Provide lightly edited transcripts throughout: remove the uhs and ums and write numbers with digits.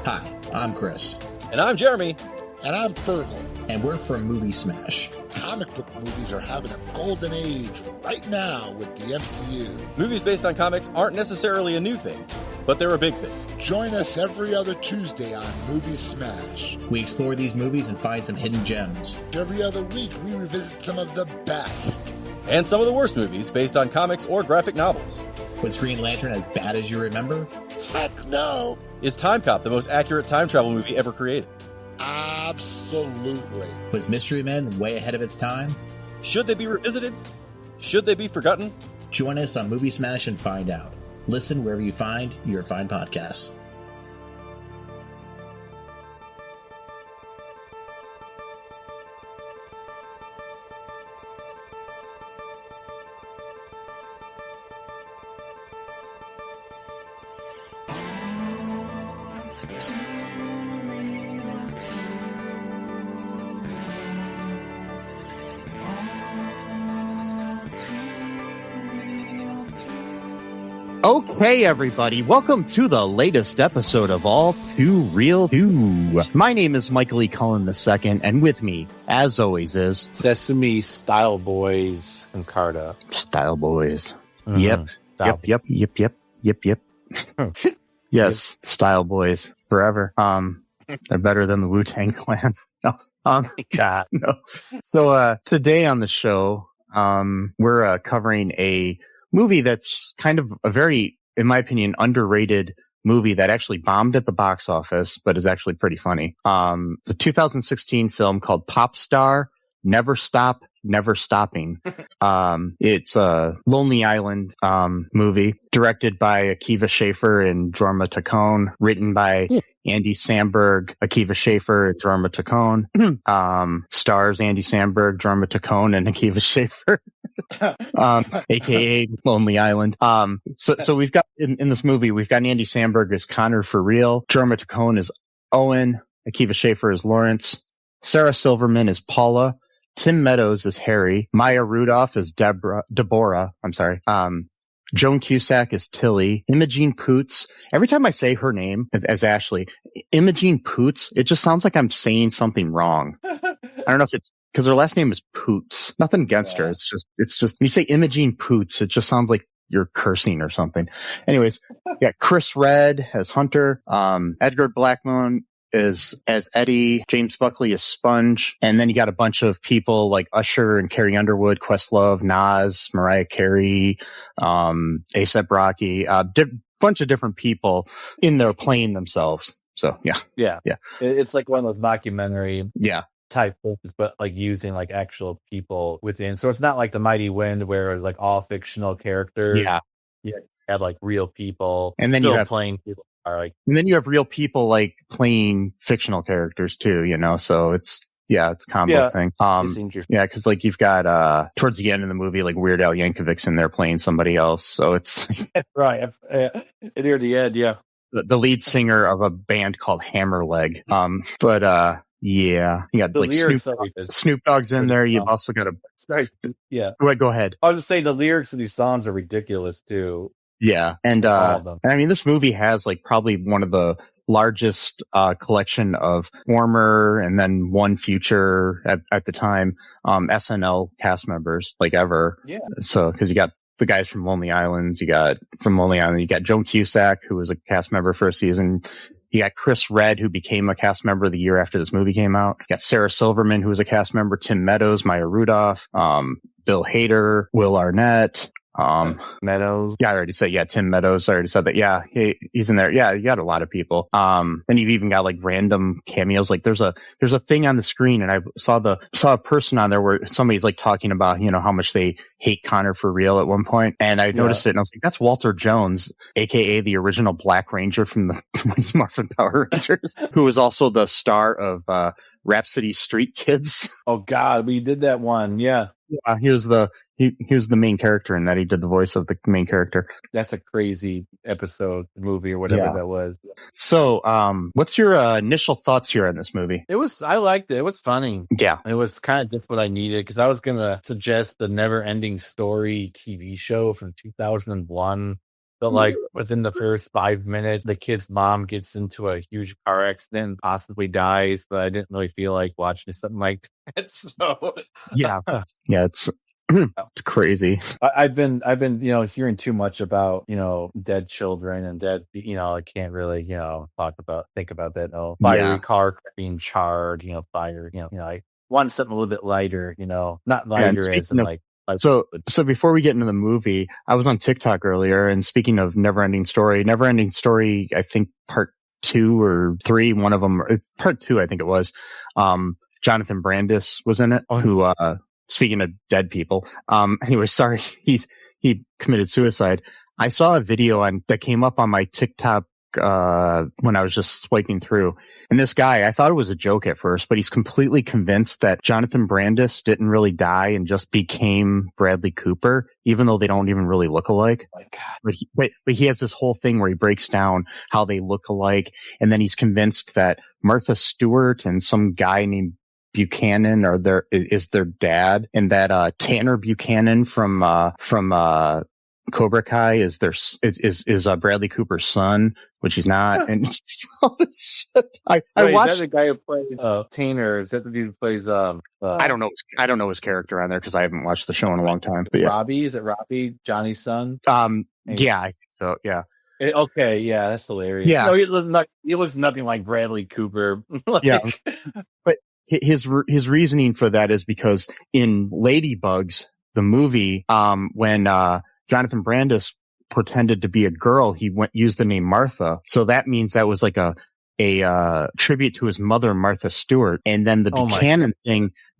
Hi, I'm Chris. And I'm Jeremy. And I'm Fergal. And we're from Movie Smash. Comic book movies are having a golden age right now with the MCU. Movies based on comics aren't necessarily a new thing, but they're a big thing. Join us every other Tuesday on Movie Smash. We explore these movies and find some hidden gems. Every other week, we revisit some of the best. And some of the worst movies based on comics or graphic novels. Was Green Lantern as bad as you remember? Heck no! Is Time Cop the most accurate time travel movie ever created? Absolutely. Was Mystery Men way ahead of its time? Should they be revisited? Should they be forgotten? Join us on Movie Smash and find out. Listen wherever you find your fine podcasts. Okay, everybody, welcome to the latest episode of All Too Real 2. My name is Michael E. Cullen II, and with me, as always, is... Sesame Style Boys and Carta. Style Boys. Mm-hmm. Yep. Yes, Style Boys. Forever. They're better than the Wu-Tang Clan. God. No. So, today on the show, we're covering a movie that's kind of a very, in my opinion, underrated movie that actually bombed at the box office, but is actually pretty funny. It's a 2016 film called Popstar, Never Stop, Never Stopping. It's a Lonely Island movie directed by Akiva Schaffer and Jorma Taccone, written by Andy Samberg, Akiva Schaffer, Jorma Taccone. Stars Andy Samberg, Jorma Taccone, and Akiva Schaffer. AKA Lonely Island. So we've got in this movie, we've got Andy Samberg as Connor for real, Jorma Taccone is Owen, Akiva Schaffer is Lawrence, Sarah Silverman is Paula, Tim Meadows is Harry, Maya Rudolph is Deborah. Joan Cusack is Tilly, Imogene Poots. Every time I say her name as Ashley, Imogene Poots, it just sounds like I'm saying something wrong. I don't know if it's because her last name is Poots. Nothing against her. It's just when you say Imogene Poots, it just sounds like you're cursing or something. Anyways, yeah, Chris Redd as Hunter, Edgar Blackmon is as Eddie, James Buckley as Sponge, and then you got a bunch of people like Usher and Carrie Underwood, Questlove, Nas, Mariah Carey, A$AP Rocky, bunch of different people in there playing themselves. So yeah. It's like one of those mockumentary type films, but like using like actual people within. So it's not like The Mighty Wind where it's like all fictional characters. Yeah, you have like real people, and then still you have playing people. And then you have real people like playing fictional characters too, you know, so it's a combo thing. Because like you've got towards the end of the movie, like Weird Al Yankovic's in there playing somebody else. So it's right. Near the end, the lead singer of a band called Hammerleg. You got the like Snoop Dogg's in there. You've also got Go ahead. I'll just say the lyrics of these songs are ridiculous too. Yeah. And I mean, this movie has like probably one of the largest collection of former and then one future at the time SNL cast members like ever. Yeah. So because you got the guys from Lonely Island, you got Joan Cusack, who was a cast member for a season. You got Chris Redd, who became a cast member the year after this movie came out. You got Sarah Silverman, who was a cast member, Tim Meadows, Maya Rudolph, Bill Hader, Will Arnett. Meadows. Yeah, I already said, Tim Meadows. I already said that. Yeah, he's in there. Yeah, you got a lot of people. Then you've even got like random cameos. Like there's a thing on the screen and I saw a person on there where somebody's like talking about, you know, how much they hate Connor for real at one point. And I noticed it and I was like, that's Walter Jones, aka the original Black Ranger from the Mighty Morphin Power Rangers, who was also the star of Rhapsody Street Kids. Oh God, we did that one. Yeah. He was the main character in that. He did the voice of the main character. That's a crazy movie or whatever that was. So, what's your initial thoughts here on this movie? I liked it. It was funny. Yeah. It was kind of just what I needed because I was going to suggest the Never Ending Story TV show from 2001. But like within the first 5 minutes, the kid's mom gets into a huge car accident, possibly dies. But I didn't really feel like watching something like that. So yeah, it's it's crazy. I've been hearing too much about dead children and dead. I can't really think about that. Fiery car being charred. Fire. I want something a little bit lighter. Not lighter as in like. So before we get into the movie, I was on TikTok earlier, and speaking of Neverending Story, I think part 2 or 3, one of them, it's part 2, I think it was. Jonathan Brandis was in it, who, speaking of dead people, anyway, sorry, he committed suicide. I saw a video that came up on my TikTok when I was just swiping through. And this guy, I thought it was a joke at first, but he's completely convinced that Jonathan Brandis didn't really die and just became Bradley Cooper, even though they don't even really look alike. Oh my God. But he has this whole thing where he breaks down how they look alike. And then he's convinced that Martha Stewart and some guy named Buchanan is their dad, and that Tanner Buchanan from Cobra Kai is Bradley Cooper's son, which he's not, and all this shit. I watched. Is that the guy who plays Tanner? Is that the dude who plays? I don't know his character on there because I haven't watched the show in a long time. But yeah. Robbie, is it Robbie, Johnny's son? Yeah, I think so. Yeah. Okay, yeah, that's hilarious. Yeah, no, he looks nothing like Bradley Cooper. Yeah, but his reasoning for that is because in Ladybugs, the movie, when Jonathan Brandis pretended to be a girl, he used the name Martha. So that means that was like a tribute to his mother, Martha Stewart. And then the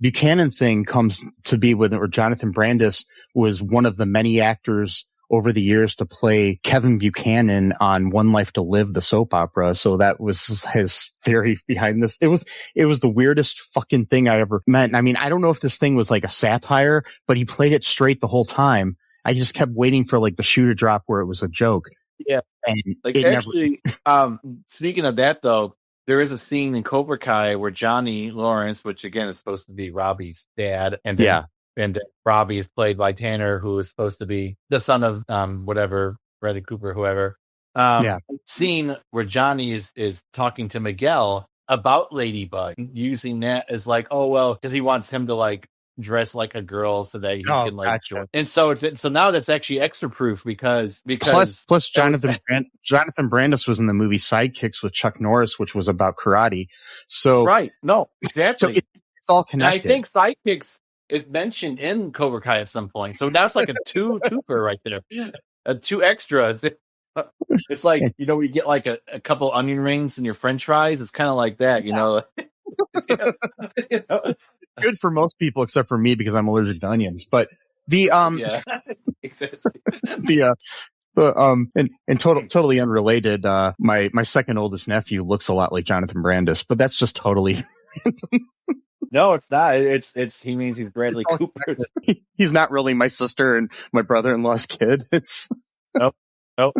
Buchanan thing comes to be where Jonathan Brandis was one of the many actors over the years to play Kevin Buchanan on One Life to Live, the soap opera. So that was his theory behind this. It was the weirdest fucking thing I ever met. I mean, I don't know if this thing was like a satire, but he played it straight the whole time. I just kept waiting for like the shoe to drop where it was a joke. Yeah. And like actually, speaking of that though, there is a scene in Cobra Kai where Johnny Lawrence, which again is supposed to be Robbie's dad, and Robbie is played by Tanner, who is supposed to be the son of whatever, Bradley Cooper, whoever. Scene where Johnny is talking to Miguel about Ladybug, using that as like, oh well, because he wants him to like dress like a girl so that he can like join. And so now that's actually extra proof because plus Jonathan Brandis was in the movie Sidekicks with Chuck Norris, which was about karate. So that's right. No, exactly. So it's all connected. And I think Sidekicks is mentioned in Cobra Kai at some point. So that's like a twofer right there. 2 extras. It's like, you get like a couple onion rings in your French fries. It's kind of like that, you know. Good for most people except for me because I'm allergic to onions. But the exactly. And totally unrelated, my second oldest nephew looks a lot like Jonathan Brandis, but that's just totally random. No, it's not. He means he's Bradley Cooper. He's not really my sister and my brother-in-law's kid. It's nope. Oh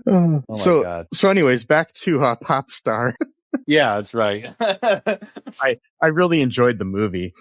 my God. So anyways, back to Popstar. Yeah, that's right. I really enjoyed the movie.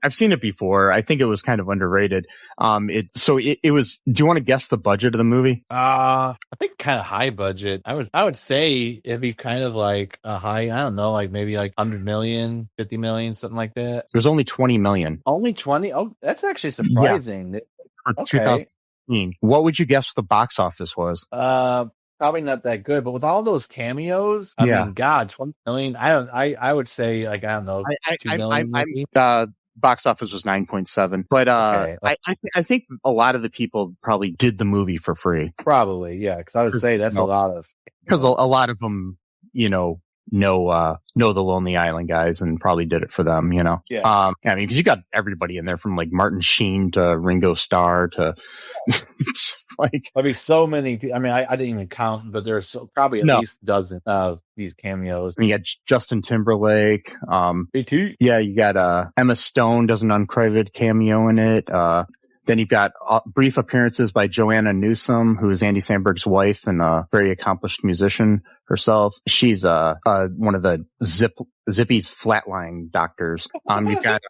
I've seen it before. I think it was kind of underrated. It was. Do you want to guess the budget of the movie? I think kind of high budget. I would say it'd be kind of like a high. I don't know, like maybe like 100 million, 50 million, something like that. There's only 20 million. Only 20? Oh, that's actually surprising. Yeah. For 2016. What would you guess the box office was? Probably not that good, but with all those cameos, I mean, God, 20 million. I would say like I don't know, 2 million. Box office was 9.7, but I think a lot of the people probably did the movie for free. Probably, yeah, because I would say that's a lot of because a lot of them, know the Lonely Island guys and probably did it for them. Yeah. I mean, because you got everybody in there from like Martin Sheen to Ringo Starr to it's just like I mean, so many. I mean, I didn't even count, but there's probably at least a dozen of these cameos. And you got Justin Timberlake. A.T. Yeah, you got Emma Stone does an uncredited cameo in it. Then you've got brief appearances by Joanna Newsom, who is Andy Samberg's wife and a very accomplished musician herself. She's one of the Zippy's flatline doctors. You've got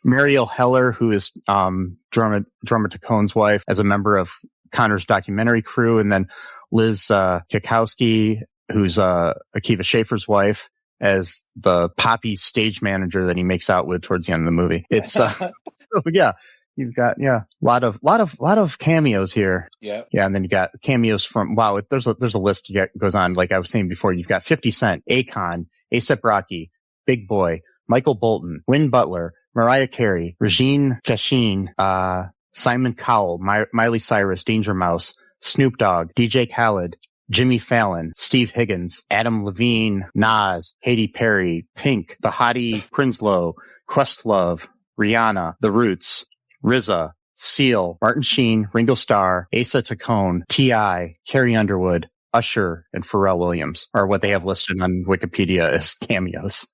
Mariel Heller, who is Drummer Tacone's wife, as a member of Connor's documentary crew, and then Liz Kikowski, who's Akiva Schaffer's wife, as the Poppy stage manager that he makes out with towards the end of the movie. It's so yeah, you've got a lot of cameos here. Yeah, and then you got cameos from There's a list goes on. Like I was saying before, you've got 50 Cent, Akon, A$AP Rocky, Big Boy, Michael Bolton, Win Butler, Mariah Carey, Regine Cashin, Simon Cowell, Miley Cyrus, Danger Mouse, Snoop Dogg, DJ Khaled, Jimmy Fallon, Steve Higgins, Adam Levine, Nas, Katy Perry, Pink, The Hottie Prinsloo, Questlove, Rihanna, The Roots, RZA, Seal, Martin Sheen, Ringo Starr, Asa Taccone, T.I., Carrie Underwood, Usher, and Pharrell Williams are what they have listed on Wikipedia as cameos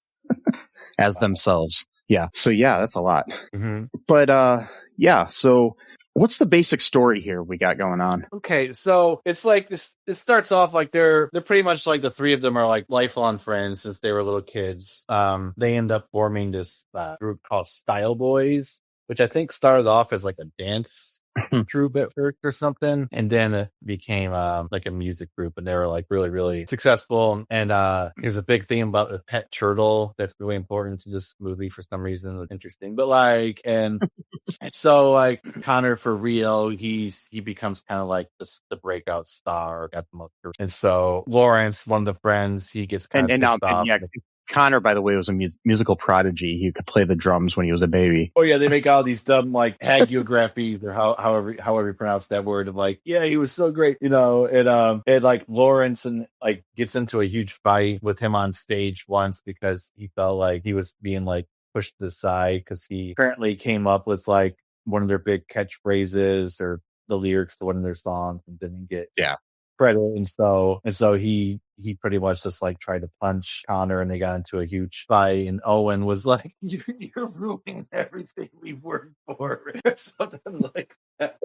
as themselves. Yeah. So yeah, that's a lot. Mm-hmm. But yeah. So what's the basic story here we got going on? Okay, so it's like this. It starts off like they're pretty much like the three of them are like lifelong friends since they were little kids. They end up forming this group called Style Boys, which I think started off as like a dance troupe at first or something, and then became like a music group, and they were like really, really successful. And there's a big thing about the pet turtle that's really important to this movie for some reason. It was interesting, but like, and so like Connor for real, he becomes kind of like the breakout star at the most. And so Lawrence, one of the friends, he gets kind of pissed off. Connor, by the way, was a musical prodigy. He could play the drums when he was a baby. Oh yeah, they make all these dumb like hagiographies or however you pronounce that word of like, yeah, he was so great, and like Lawrence and like gets into a huge fight with him on stage once because he felt like he was being like pushed to the side because he apparently came up with like one of their big catchphrases or the lyrics to one of their songs and didn't get credit, and so he pretty much just like tried to punch Connor, and they got into a huge fight. And Owen was like, "You're ruining everything we've worked for," or something like that.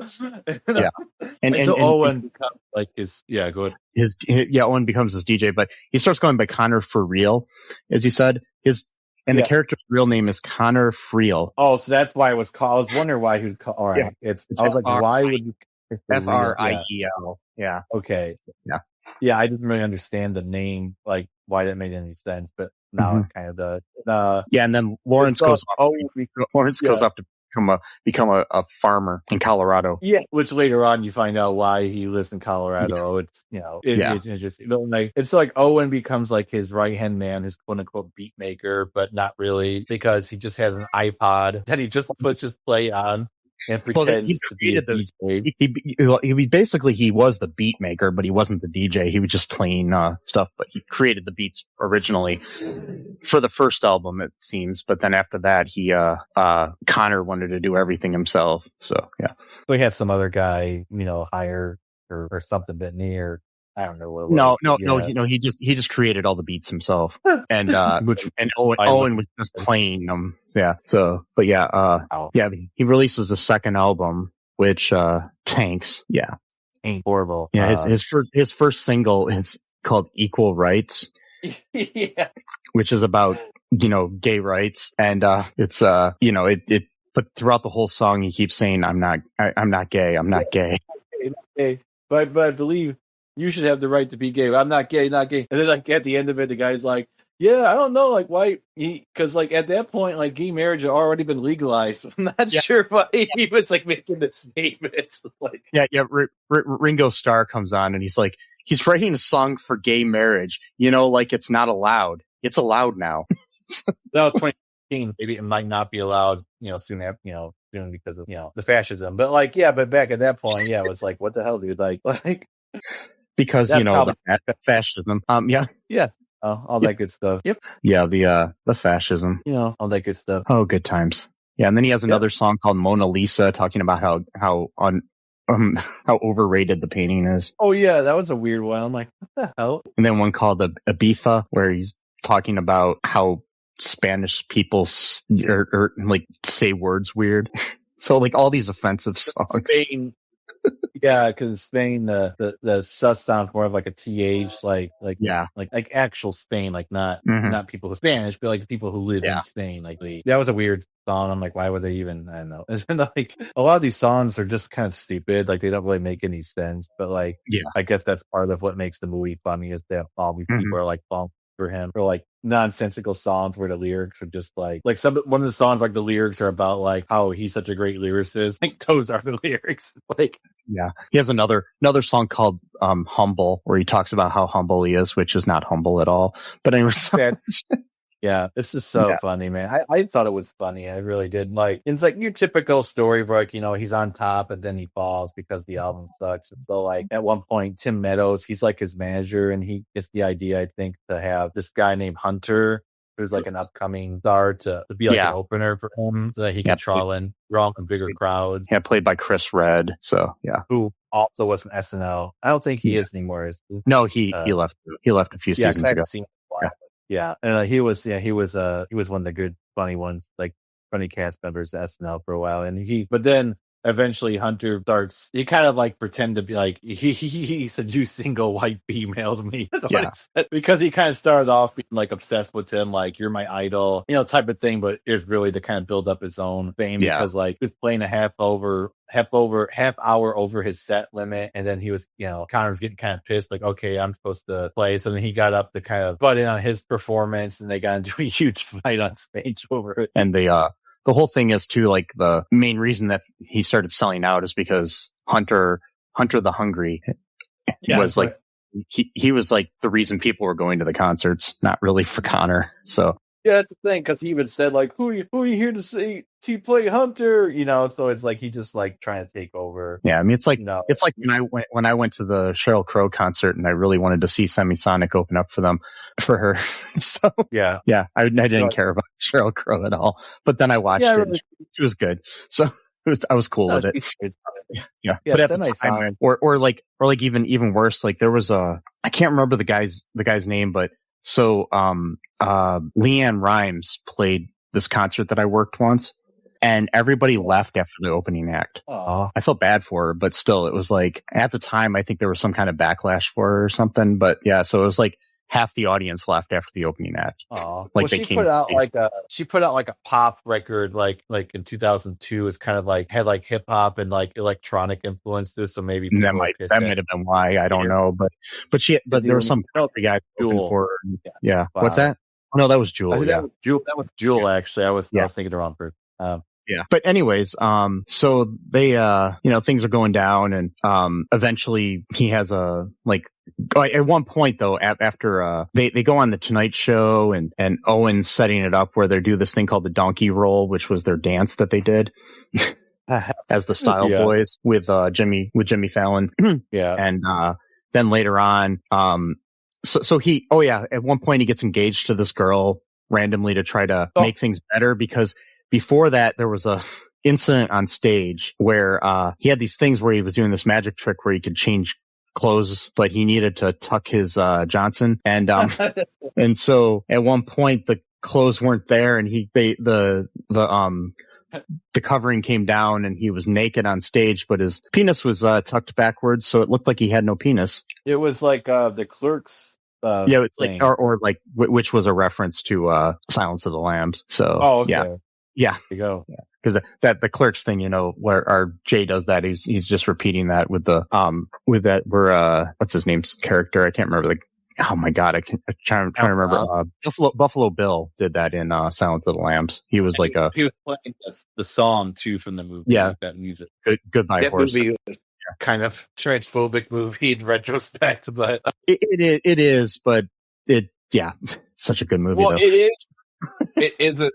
And so Owen becomes like his go ahead. Owen becomes his DJ, but he starts going by Connor for real, as you said. The character's real name is Connor Friel. Oh, so that's why it was called. I was wondering why he would call. All right, I was like, why would you? Friel. Yeah. Okay. Yeah, I didn't really understand the name, like why that made any sense, but now it kind of does. And then Lawrence goes off to become a farmer in Colorado. Yeah, which later on you find out why he lives in Colorado. It's it's interesting. But like it's like Owen becomes like his right hand man, his quote unquote beat maker, but not really because he just has an iPod that he just pushes play on. And pretends to be a DJ. He was the beat maker, but he wasn't the DJ. He was just playing stuff, but he created the beats originally for the first album, it seems. But then after that, Connor wanted to do everything himself. So yeah. So he had some other guy, hire or something, but near. I don't know what. No. He just created all the beats himself, and Owen was just playing them. Yeah. So, but he releases a second album, which tanks. Yeah. Ain't horrible. Yeah. His first single is called "Equal Rights," which is about gay rights, and it's But throughout the whole song, he keeps saying, "I'm not gay. I'm not gay." But I believe. You should have the right to be gay. I'm not gay, not gay. And then like at the end of it, the guy's like, yeah, I don't know, like why because like at that point, like gay marriage had already been legalized. I'm not sure why he was like making the statement. Like, Ringo Starr comes on and he's like, he's writing a song for gay marriage. Like it's not allowed. It's allowed now. That was 2015. Maybe it might not be allowed. Soon after. Soon because of the fascism. But like, but back at that point, it was like, what the hell, dude? Like. Because the fascism. All that good stuff. Yep. Yeah, the fascism. All that good stuff. Oh, good times. Yeah, and then he has another song called Mona Lisa, talking about how overrated the painting is. Oh yeah, that was a weird one. I'm like, what the hell? And then one called Ibiza, where he's talking about how Spanish people like say words weird. So like all these offensive songs. Spain. Yeah, because in Spain, the sus sounds more of like a th, like actual Spain, like not people who Spanish, but like people who live in Spain. Like that was a weird song. I'm like, why would they even? I don't know. It's been like a lot of these songs are just kind of stupid. Like they don't really make any sense. But like, I guess that's part of what makes the movie funny is that all these people are like falling for him, or like nonsensical songs where the lyrics are just like one of the songs, like the lyrics are about like how he's such a great lyricist. Like those are the lyrics. Like he has another song called Humble, where he talks about how humble he is, which is not humble at all. But anyway, yeah, it's just so funny, man. I thought it was funny. I really did. Like, it's like your typical story where, like, he's on top and then he falls because the album sucks. And so, like, at one point, Tim Meadows, he's like his manager, and he gets the idea, I think, to have this guy named Hunter, who's like an upcoming star, to be like an opener for him so that he can draw in bigger crowds. Yeah, played by Chris Red. So, who also was an SNL. I don't think he is anymore. No, he left. He left a few seasons ago. Yeah, and he was one of the good funny ones, like funny cast members at SNL for a while, but then eventually Hunter starts. He kind of like pretend to be like he seduced single white female to me, because he kind of started off being like obsessed with him, like you're my idol, type of thing, but it's really to kind of build up his own fame because like he was playing a half hour over his set limit, and then he was, Connor was getting kind of pissed, like, okay, I'm supposed to play, so then he got up to kind of butt in on his performance, and they got into a huge fight on stage over it. And the whole thing is too, like, the main reason that he started selling out is because Hunter the Hungry was like, he was like the reason people were going to the concerts, not really for Connor. So yeah, that's the thing, because he even said like, who are you here to see play Hunter? So it's like he just like trying to take over. Yeah, I mean, it's like when I went to the Sheryl Crow concert, and I really wanted to see Semisonic open up for her. So I didn't care about Sheryl Crow at all. But then I watched it. Really, she was good. So I was cool with it. Yeah, but at the time, or like even worse, like there was I can't remember the guy's name, but so Leanne Rimes played this concert that I worked once, and everybody left after the opening act. Aww. I felt bad for her, but still, it was like at the time I think there was some kind of backlash for her or something. But yeah, so it was like half the audience left after the opening act. Oh, like she put out like a pop record like in 2002. It's kind of like had like hip hop and like electronic influences. So maybe that might have been why, I don't know. But there was some country guy open for her. Yeah. Wow. What's that? Oh, no, that was Jewel. That was Jewel. Actually, I was thinking the wrong person. But anyways, so they, things are going down, and eventually he has at one point though, after they go on the Tonight Show, and Owen's setting it up where they do this thing called the donkey roll, which was their dance that they did as the Style Boys with Jimmy Fallon. And then later on, so he, at one point he gets engaged to this girl randomly to try to make things better, because before that, there was a incident on stage where he had these things where he was doing this magic trick where he could change clothes, but he needed to tuck his Johnson, and and so at one point the clothes weren't there, and the covering came down, and he was naked on stage, but his penis was tucked backwards, so it looked like he had no penis. It was like the Clerks. It's thing. Like or like which was a reference to Silence of the Lambs. So okay. Yeah. There you go. Yeah. Because that the Clerks thing, where our Jay does that, he's just repeating that with that where what's his name's character? I can't remember oh my god, I'm trying to remember. Buffalo Bill did that in Silence of the Lambs. He was he was playing the song too from the movie. Yeah, like that music. Goodbye that Horse. Movie was kind of transphobic movie in retrospect, but it is, but such a good movie. Well, though. It is. It is the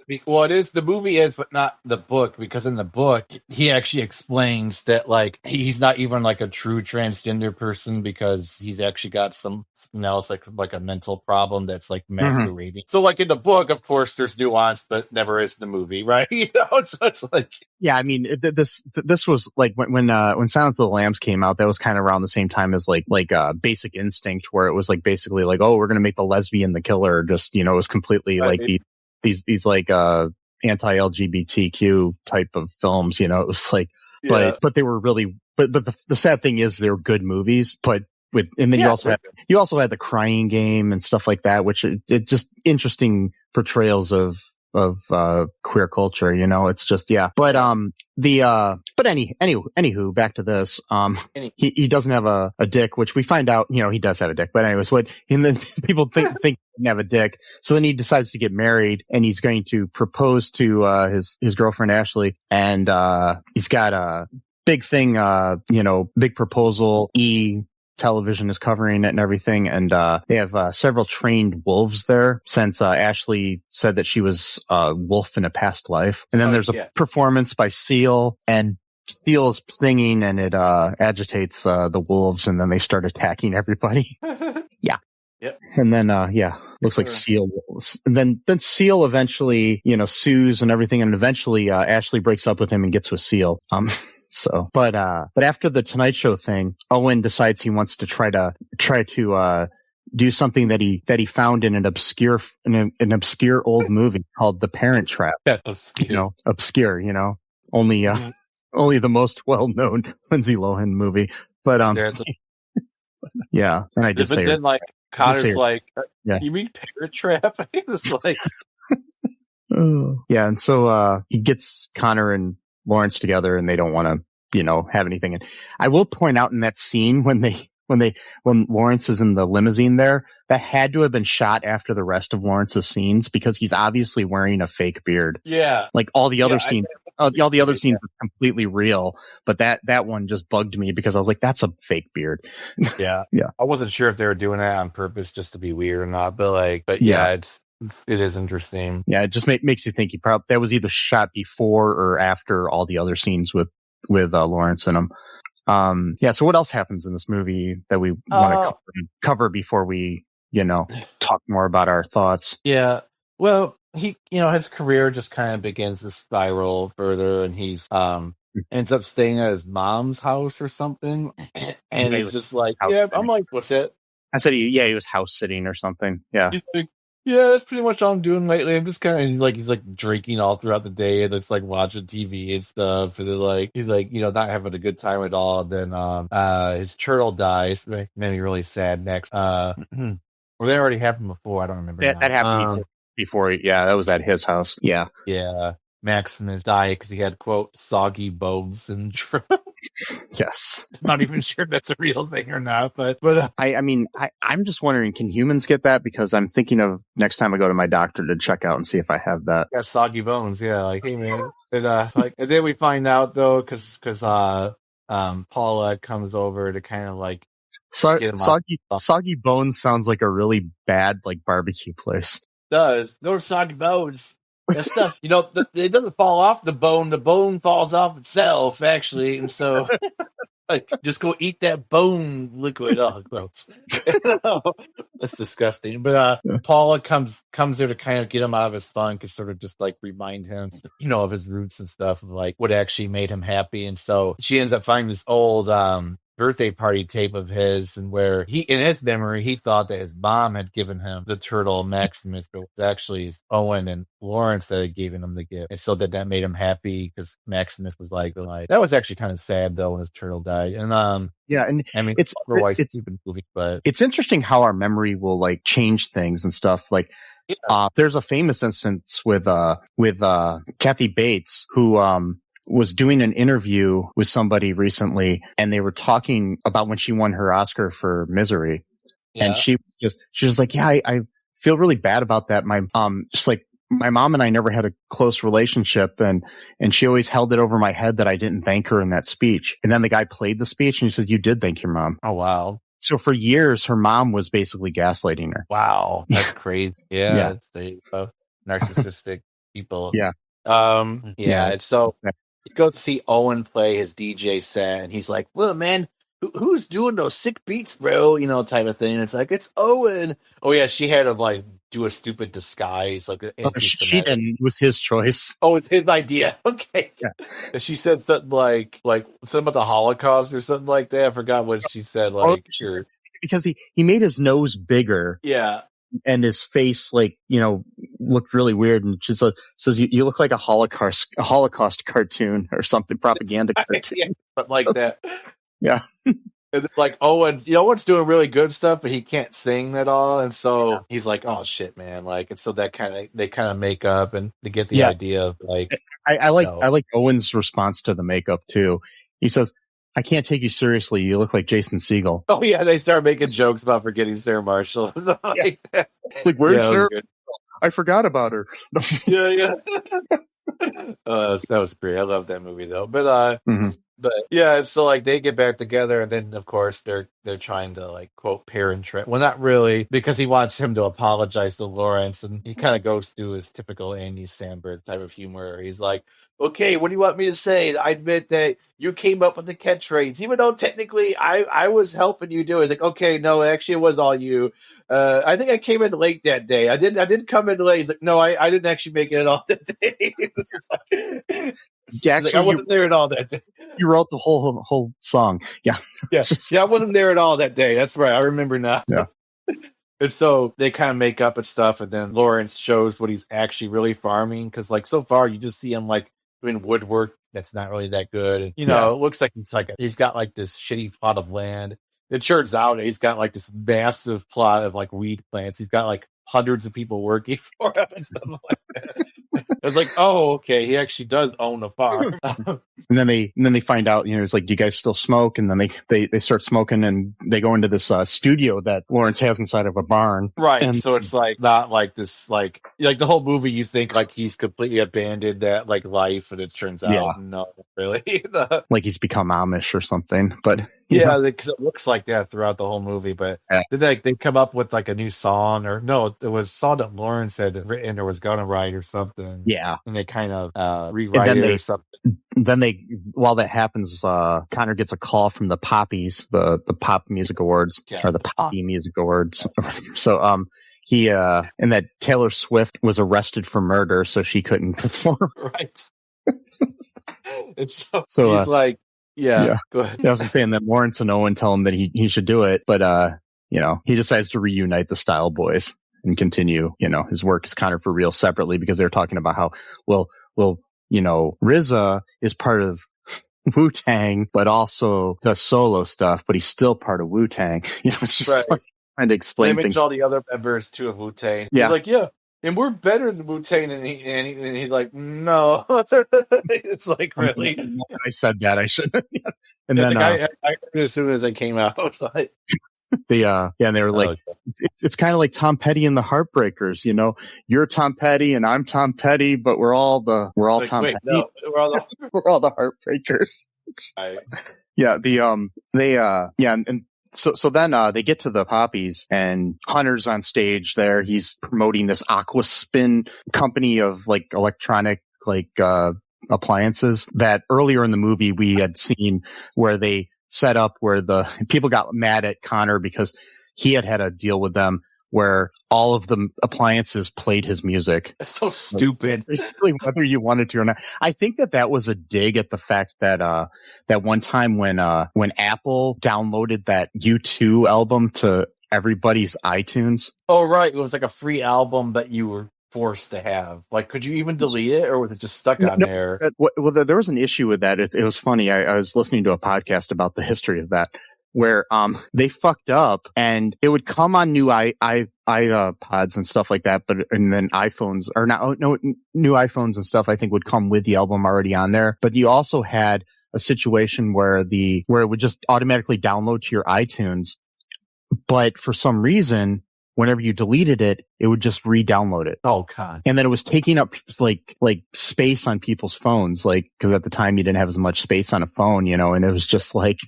movie is, but not the book, because in the book he actually explains that like he's not even like a true transgender person, because he's actually got something else like a mental problem that's like masquerading. So like in the book, of course, there's nuance, but never is in the movie, right? So it's like I mean, this was like when Silence of the Lambs came out, that was kind of around the same time as like Basic Instinct, where it was like basically like, oh, we're gonna make the lesbian the killer. Just it was completely like these like anti-LGBTQ type of films, it was like, but they were really but the sad thing is they're good movies, but and then you also had the Crying Game and stuff like that, which it just interesting portrayals of queer culture, it's just, but anywho, back to this, he doesn't have a dick, which we find out, he does have a dick, but anyways, and then people think he doesn't have a dick. So then he decides to get married and he's going to propose to, his girlfriend, Ashley. And, he's got a big thing, big proposal. Television is covering it and everything, and they have several trained wolves there, since Ashley said that she was a wolf in a past life. And then there's a performance by Seal, and Seal is singing, and it agitates the wolves, and then they start attacking everybody. Yeah. Yep. And then looks like Seal. And then Seal eventually, sues and everything, and eventually Ashley breaks up with him and gets with Seal. So, but after the Tonight Show thing, Owen decides he wants to try to do something that he found in an obscure old movie called The Parent Trap. Obscure. Obscure. Only the most well-known Lindsay Lohan movie. But yeah, and I did say. Then Connor's like, you mean Parent Trap? It's like, yeah, and so he gets Connor and Lawrence together, and they don't want to, have anything. And I will point out in that scene when Lawrence is in the limousine there, that had to have been shot after the rest of Lawrence's scenes, because he's obviously wearing a fake beard. Yeah. Like all the other scenes, all the other scenes is completely real, but that one just bugged me because I was like, that's a fake beard. Yeah. Yeah. I wasn't sure if they were doing that on purpose just to be weird or not, but it is interesting. Yeah, it just makes you think that was either shot before or after all the other scenes with Lawrence in them. So what else happens in this movie that we want to cover before we, talk more about our thoughts? Yeah. Well, he, his career just kind of begins to spiral further, and he's ends up staying at his mom's house or something. And he's just like, I'm like, what's it? I said he was house sitting or something. Yeah. Yeah, that's pretty much all I'm doing lately. I'm just kind of he's like drinking all throughout the day, and it's like watching TV and stuff. And then he's like, not having a good time at all. And then his turtle dies. That made me really sad. Next, or that already happened before. I don't remember. That happened before. Yeah, that was at his house. Yeah. Yeah. Maximus died because he had, quote, soggy bone syndrome. Yes. Not even sure that's a real thing or not, but I'm just wondering, can humans get that? Because I'm thinking of next time I go to my doctor to check out and see if I have that. Got soggy bones, yeah. Like, hey man, and then we find out though, because Paula comes over to kind of soggy bones sounds like a really bad barbecue place. It does. Those soggy bones. That stuff, it doesn't fall off the bone. The bone falls off itself, actually. And so, just go eat that bone liquid. Oh, gross. That's disgusting. But Paula comes there to kind of get him out of his funk and sort of just remind him, of his roots and stuff, of what actually made him happy. And so she ends up finding this old birthday party tape of his, and where in his memory, he thought that his mom had given him the turtle Maximus, but it was actually Owen and Lawrence that had given him the gift. And so that made him happy, because Maximus was that was actually kind of sad though when his turtle died. And it's otherwise stupid movie, but it's interesting how our memory will change things and stuff. There's a famous instance with Kathy Bates, who was doing an interview with somebody recently, and they were talking about when she won her Oscar for Misery. Yeah. And she was like, I feel really bad about that. My mom and I never had a close relationship, and she always held it over my head that I didn't thank her in that speech. And then the guy played the speech, and he said, you did thank your mom. Oh, wow. So for years, her mom was basically gaslighting her. Wow. That's crazy. Yeah. It's narcissistic people. Yeah. So you go to see Owen play his DJ set, and he's like, well, man, who's doing those sick beats, bro? Type of thing. It's it's Owen. Oh, yeah, she had to, do a stupid disguise. She didn't. It was his choice. Oh, it's his idea. Okay. Yeah. And she said something something about the Holocaust or something like that. I forgot what she said. Because he made his nose bigger. Yeah. And his face, looked really weird, and she says you look like a Holocaust cartoon or something, propaganda cartoon, yeah, something like that. Yeah. And like Owen's doing really good stuff, but he can't sing at all, and so he's like, "Oh shit, man!" Like, and so they kind of make up and to get the idea of like. I like Owen's response to the makeup too. He says, "I can't take you seriously. You look like Jason Segel." Oh yeah, they start making jokes about forgetting Sarah Marshall. It's like, where's Sarah? I forgot about her. yeah. That was great. I love that movie though. But But yeah, so like they get back together, and then of course they're trying to like quote parent trap. Well, not really, because he wants him to apologize to Lawrence, and he kind of goes through his typical Andy Samberg type of humor. He's like, "Okay, what do you want me to say? I admit that you came up with the catchphrase, even though technically I was helping you do it." It's like, "Okay, no, actually it was all you. I think I came in late that day. I didn't come in late." He's like, "No, I didn't actually make it at all that day." Actually, like, I wasn't there at all that day. You wrote the whole song. Yeah. Yeah. I wasn't there at all that day. That's right. I remember now. Yeah. And so they kind of make up and stuff, and then Lawrence shows what he's actually really farming, because like so far you just see him like doing woodwork that's not really that good. And, it looks like he's got like this shitty plot of land. It turns out he's got like this massive plot of like weed plants. He's got like hundreds of people working for him and stuff like that. I was like, oh, okay, he actually does own a farm. And then they find out, it's like, do you guys still smoke? And then they start smoking, and they go into this studio that Lawrence has inside of a barn. Right. And so it's like not like this, like the whole movie, you think like he's completely abandoned that like life, and it turns out no, really. Like he's become Amish or something. But because it looks like that throughout the whole movie. But then they come up with like a new song, or no, it was a song that Lawrence had written or was gonna write or something. Yeah. And they kind of rewrite it or something. Then while that happens, Connor gets a call from the Poppies, the Pop Music Awards, or the Poppy Music Awards. So he and that Taylor Swift was arrested for murder, so she couldn't perform. Right. And so he's like, go ahead. I was saying that Lawrence and Owen tell him that he should do it, but he decides to reunite the Style Boys and continue, his work as Connor for Real separately, because they're talking about how RZA is part of Wu-Tang, but also does solo stuff, but he's still part of Wu-Tang. It's just like trying to explain things. All the other members too of Wu-Tang. Yeah. He's like, and we're better than Wu-Tang, and he's like, no. It's like, really? I said that. I shouldn't. And then I heard it as soon as I came out. I was like, and they were like, it's kind of like Tom Petty and the Heartbreakers. You're Tom Petty and I'm Tom Petty, but we're all Tom Petty. No, we're all the Heartbreakers. So then they get to the Poppies, and Hunter's on stage there. He's promoting this Aquaspin company of like electronic appliances that earlier in the movie we had seen, where they set up where the people got mad at Connor because he had a deal with them where all of the appliances played his music. It's so stupid. Basically, whether you wanted to or not. I think that was a dig at the fact that that one time when Apple downloaded that U2 album to everybody's iTunes. Oh, right. It was like a free album that you were forced to have. Like, could you even delete it, or was it just stuck on there? Well, there was an issue with that. It was funny. I was listening to a podcast about the history of that, where they fucked up, and it would come on new iPods and stuff like that, and then iPhones, or new iPhones and stuff, I think would come with the album already on there. But you also had a situation where it would just automatically download to your iTunes, but for some reason, whenever you deleted it, it would just re-download it. Oh God! And then it was taking up like space on people's phones, because at the time you didn't have as much space on a phone, and it was just like,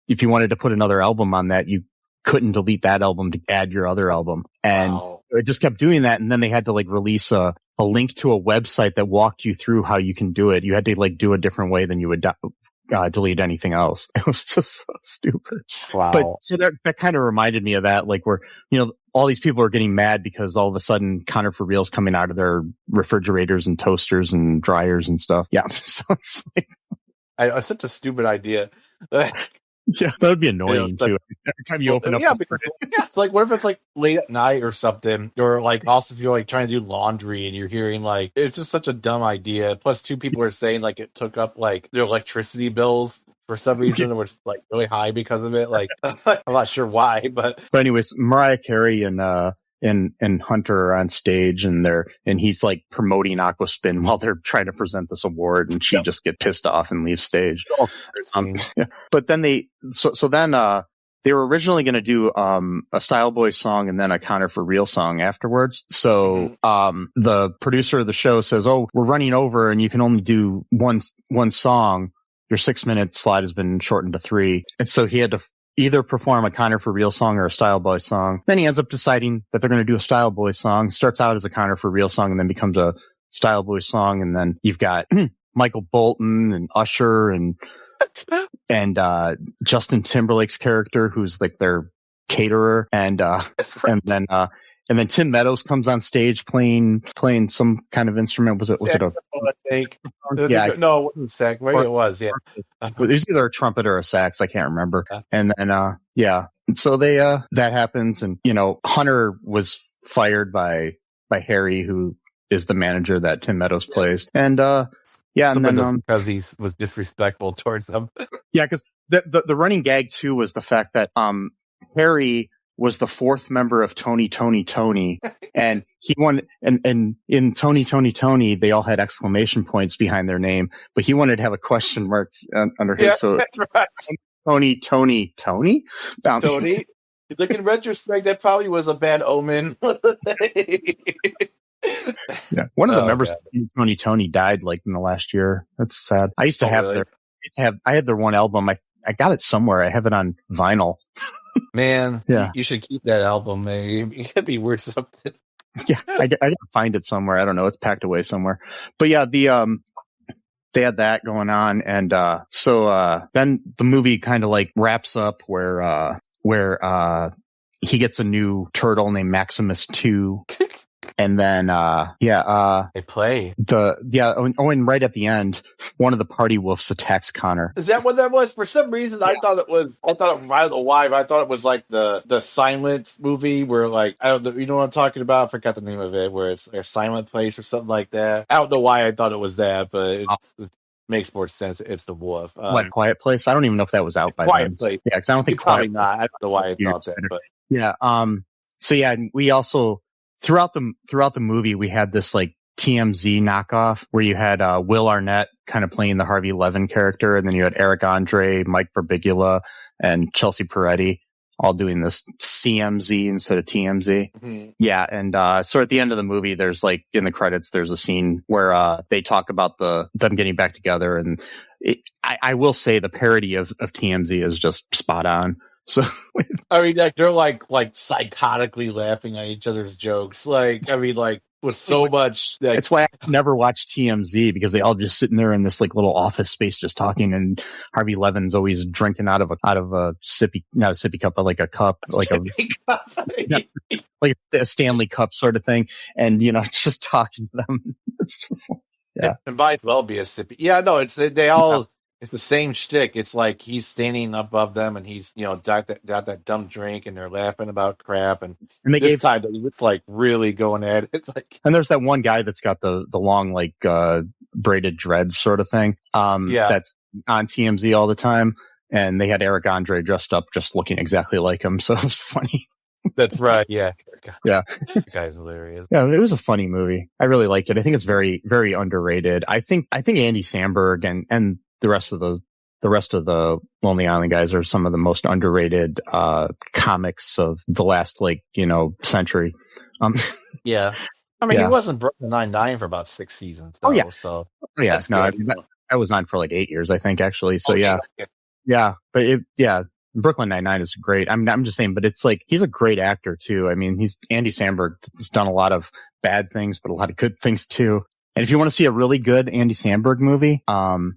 if you wanted to put another album on that, you couldn't delete that album to add your other album. And it just kept doing that. And then they had to release a link to a website that walked you through how you can do it. You had to do a different way than you would delete anything else. It was just so stupid. Wow. But so that kind of reminded me of that, where, all these people are getting mad because all of a sudden Connor for Real's coming out of their refrigerators and toasters and dryers and stuff. Yeah. So it's like, it's such a stupid idea. Yeah, that would be annoying too. Every time you open up, it's like, what if it's like late at night or something, or like also if you're like trying to do laundry and you're hearing like, it's just such a dumb idea. Plus, two people are saying like it took up like their electricity bills for some reason, it was like really high because of it. Like, I'm not sure why, but anyways, Mariah Carey and Hunter are on stage, and he's like promoting Aquaspin while they're trying to present this award, and she just gets pissed off and leaves stage. But then they were originally going to do a Style Boy song and then a Connor for Real song afterwards. So the producer of the show says, "Oh, we're running over, and you can only do one song. Your 6-minute slot has been shortened to 3." And so he had to either perform a Connor for Real song or a Style Boy song. Then he ends up deciding that they're going to do a Style Boy song. Starts out as a Connor for Real song and then becomes a Style Boy song. And then you've got Michael Bolton and Usher and Justin Timberlake's character, who's like their caterer. And then Tim Meadows comes on stage playing some kind of instrument. Was it a yeah? No, it wasn't sax. Maybe it was. Yeah, it was either a trumpet or a sax. I can't remember. And then so they that happens, and Hunter was fired by Harry, who is the manager that Tim Meadows plays, and because he was disrespectful towards them. Yeah, because the running gag too was the fact that Harry was the 4th member of Tony, and he won. And in Tony, they all had exclamation points behind their name, but he wanted to have a question mark under his. So that's right. Tony. Look, in retrospect, that probably was a bad omen. Yeah, one of the members of Tony died like in the last year. That's sad. I used to have I had their one album. I got it somewhere. I have it on vinyl. Man, you should keep that album, man. It could be worth something. Yeah, I gotta find it somewhere. I don't know. It's packed away somewhere. But yeah, they had that going on, and so then the movie kind of like wraps up where he gets a new turtle named Maximus 2. And then, they play and right at the end, one of the party wolves attacks Connor. Is that what that was? For some reason, I thought it, I don't know why, but I thought it was like the silent movie where like, I don't know, you know what I'm talking about? I forgot the name of it, where it's a silent place or something like that. I don't know why I thought it was that, but it makes more sense. It's the wolf. Quiet Place? I don't even know if that was out by then. Place. Yeah, because I don't think probably not. I don't know why I thought that, but yeah. So yeah, we also throughout the movie we had this like TMZ knockoff where you had Will Arnett kind of playing the Harvey Levin character, and then you had Eric Andre, Mike Birbiglia, and Chelsea Peretti all doing this CMZ instead of TMZ. Mm-hmm. Yeah, and so at the end of the movie, there's like in the credits, there's a scene where they talk about them getting back together, and I will say the parody of TMZ is just spot on. So I mean, like they're like psychotically laughing at each other's jokes. Like, I mean, like with so much. That's why I never watched TMZ, because they all just sitting there in this like little office space just talking, and Harvey Levin's always drinking out of a sippy, not a sippy cup, but like a cup, like like a Stanley Cup sort of thing, and just talking to them. It's just and might as well be a sippy. Yeah, no, they all. Yeah. It's the same shtick. It's like he's standing above them, and he's got that dumb drink, and they're laughing about crap. And this time it's like really going at it. It's like, and there's that one guy that's got the long like braided dreads sort of thing. That's on TMZ all the time, and they had Eric Andre dressed up, just looking exactly like him. So it was funny. That's right. Yeah. Yeah. That guy's hilarious. Yeah, it was a funny movie. I really liked it. I think it's very, very underrated. I think Andy Samberg and the rest of the Lonely Island guys are some of the most underrated comics of the last century. Yeah, I mean, he wasn't Brooklyn Nine-Nine for about 6 seasons. Though, I was on for like 8 years, I think, actually. So but Brooklyn Nine-Nine is great. I'm just saying, but it's like he's a great actor too. I mean, Andy Samberg has done a lot of bad things, but a lot of good things too. And if you want to see a really good Andy Samberg movie,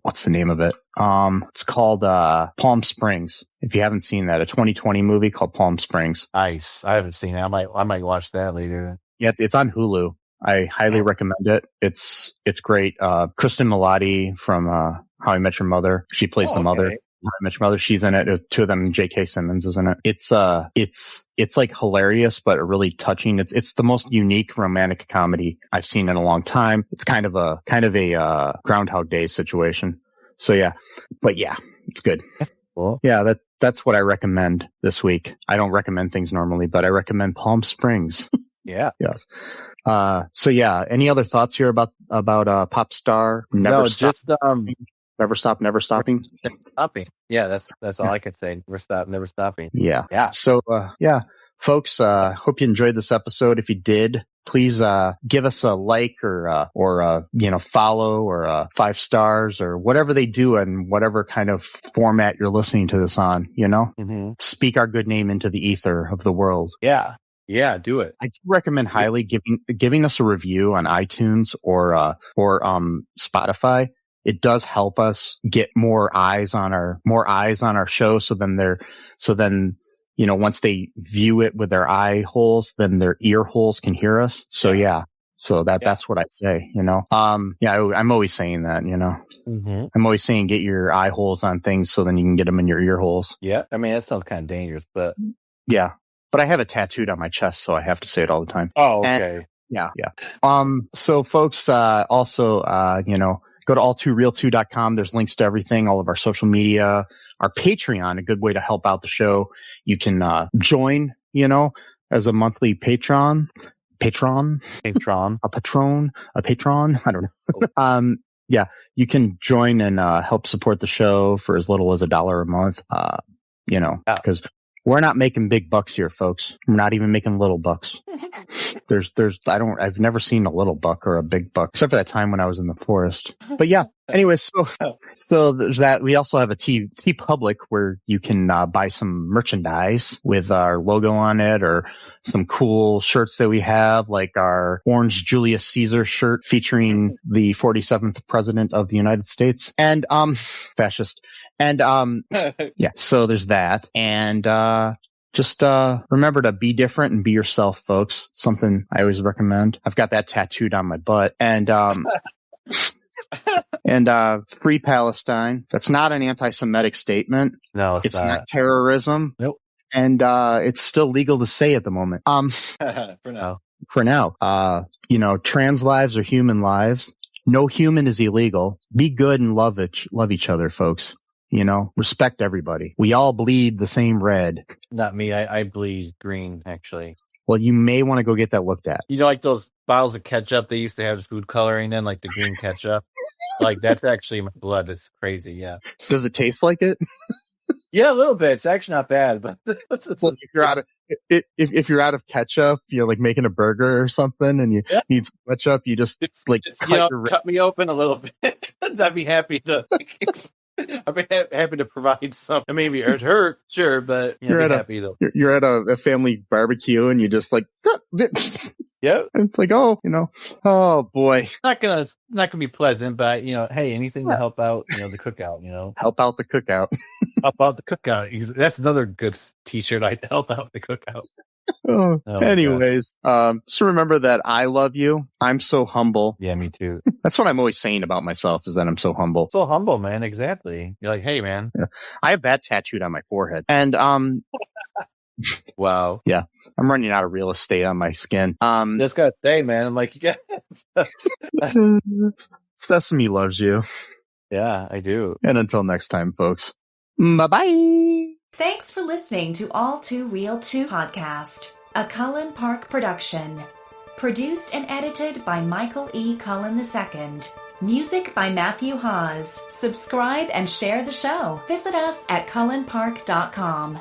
what's the name of it? It's called Palm Springs. If you haven't seen that, a 2020 movie called Palm Springs. Nice. I haven't seen it. I might watch that later. Yeah, it's on Hulu. I highly recommend it. It's great. Kristen Milotti from How I Met Your Mother. She plays the mother. How I Met Your Mother. She's in it. There's two of them. J.K. Simmons is in it. It's like hilarious, but really touching. It's the most unique romantic comedy I've seen in a long time. It's kind of a Groundhog Day situation. So yeah, but yeah, it's good. Cool. Yeah, that's what I recommend this week. I don't recommend things normally, but I recommend Palm Springs. Yeah. Yes. So yeah, any other thoughts here about Popstar? Never stopping. Never stopping. Stopping. Yeah, that's all I can say. Never stopping. Yeah. Yeah. So yeah, folks, hope you enjoyed this episode. If you did, please give us a like or follow or 5 stars or whatever they do and whatever kind of format you're listening to this on, Mm-hmm. Speak our good name into the ether of the world. Yeah. Yeah, do it. I do recommend highly giving us a review on iTunes or Spotify. It does help us get more eyes on our show. So then, once they view it with their eye holes, then their ear holes can hear us. So yeah. So that's what I say, I'm always saying that, Mm-hmm. I'm always saying get your eye holes on things so then you can get them in your ear holes. Yeah. I mean, that sounds kind of dangerous, but yeah. But I have it tattooed on my chest, so I have to say it all the time. Oh, okay. And, yeah. So folks, also, go to all2real2.com. There's links to everything, all of our social media, our Patreon, a good way to help out the show. You can join, as a monthly patron. A patron. I don't know. Yeah, you can join and help support the show for as little as $1 a month. Because we're not making big bucks here, folks. We're not even making little bucks. I've never seen a little buck or a big buck, except for that time when I was in the forest. But yeah, anyway, so there's that. We also have a T Public where you can buy some merchandise with our logo on it or some cool shirts that we have, like our orange Julius Caesar shirt featuring the 47th president of the United States and, fascist. And, yeah, so there's that. And, just remember to be different and be yourself, folks. Something I always recommend. I've got that tattooed on my butt. And free Palestine. That's not an anti-Semitic statement. No, it's not terrorism. Nope. And it's still legal to say at the moment. For now. Trans lives are human lives. No human is illegal. Be good and love each other, folks. Respect everybody. We all bleed the same red. Not me. I bleed green, actually. Well, you may want to go get that looked at. Like those bottles of ketchup they used to have food coloring in, like the green ketchup. Like that's actually my blood. It's crazy. Yeah. Does it taste like it? Yeah, a little bit. It's actually not bad, but well, if you're out of ketchup, like making a burger or something, and you need some ketchup, you just cut me open a little bit. I'd be happy to. I'd be happy to provide some. Maybe it hurt, sure, but you're at a family barbecue and you just like, yeah. It's like, oh boy, not gonna be pleasant, but hey, anything to help out, the cookout, help out the cookout. Help out the cookout. That's another good T-shirt. I'd help out the cookout. Anyways, so remember that I love you. I'm so humble. Yeah, me too. That's what I'm always saying about myself is that I'm so humble. So humble, man. Exactly. You're like, hey, man. Yeah. I have that tattooed on my forehead. And, wow. Yeah. I'm running out of real estate on my skin. Just gotta say, man. I'm like, you got Sesame loves you. Yeah, I do. And until next time, folks. Bye-bye. Thanks for listening to All Too Real 2 podcast, a Cullen Park production. Produced and edited by Michael E. Cullen II. Music by Matthew Hawes. Subscribe and share the show. Visit us at cullenpark.com.